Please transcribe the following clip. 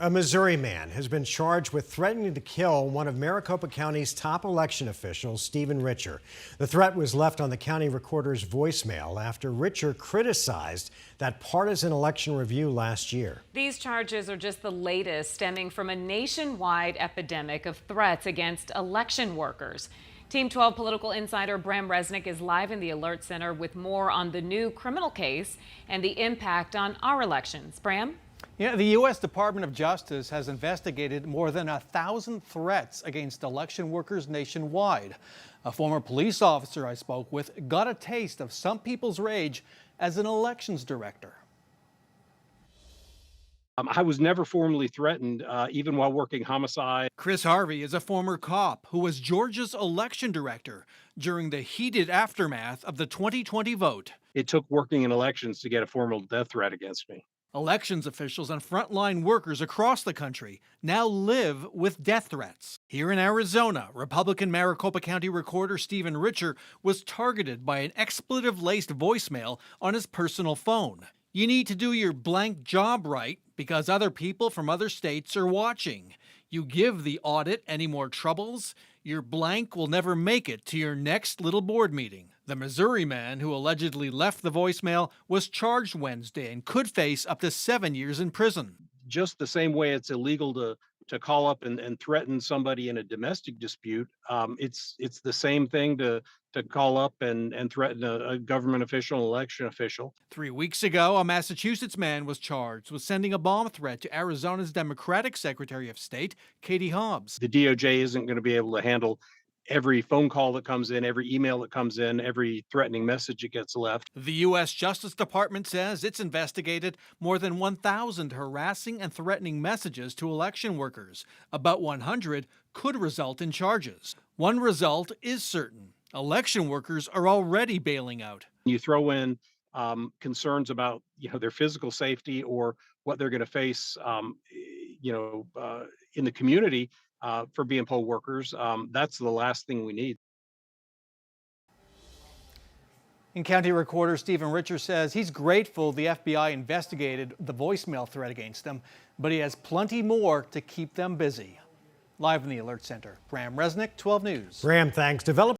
A Missouri man has been charged with threatening to kill one of Maricopa County's top election officials, Stephen Richer. The threat was left on the county recorder's voicemail after Richer criticized that partisan election review last year. These charges are just the latest, stemming from a nationwide epidemic of threats against election workers. Team 12 political insider Bram Resnick is live in the Alert Center with more on the new criminal case and the impact on our elections. Bram? Yeah, the U.S. Department of Justice has investigated more than 1,000 threats against election workers nationwide. A former police officer I spoke with got a taste of some people's rage as an elections director. I was never formally threatened, even while working homicide. Chris Harvey is a former cop who was Georgia's election director during the heated aftermath of the 2020 vote. It took working in elections to get a formal death threat against me. Elections officials and frontline workers across the country now live with death threats. Here in Arizona, Republican Maricopa County recorder Stephen Richer was targeted by an expletive-laced voicemail on his personal phone. You need to do your blank job right because other people from other states are watching. You give the audit any more troubles, your blank will never make it to your next little board meeting. The Missouri man who allegedly left the voicemail was charged Wednesday and could face up to 7 years in prison. Just the same way it's illegal to call up and threaten somebody in a domestic dispute, it's the same thing to call up and threaten a government official, an election official. 3 weeks ago, a Massachusetts man was charged with sending a bomb threat to Arizona's Democratic Secretary of State, Katie Hobbs. The DOJ isn't going to be able to handle every phone call that comes in, every email that comes in, every threatening message that gets left. The U.S. Justice Department says it's investigated more than 1,000 harassing and threatening messages to election workers. About 100 could result in charges. One result is certain. Election workers are already bailing out. You throw in concerns about their physical safety or what they're going to face in the community for being poll workers. That's the last thing we need. And County Recorder Stephen Richer says he's grateful the FBI investigated the voicemail threat against him, but he has plenty more to keep them busy. Live in the Alert Center, Bram Resnick, 12 News. Bram, thanks.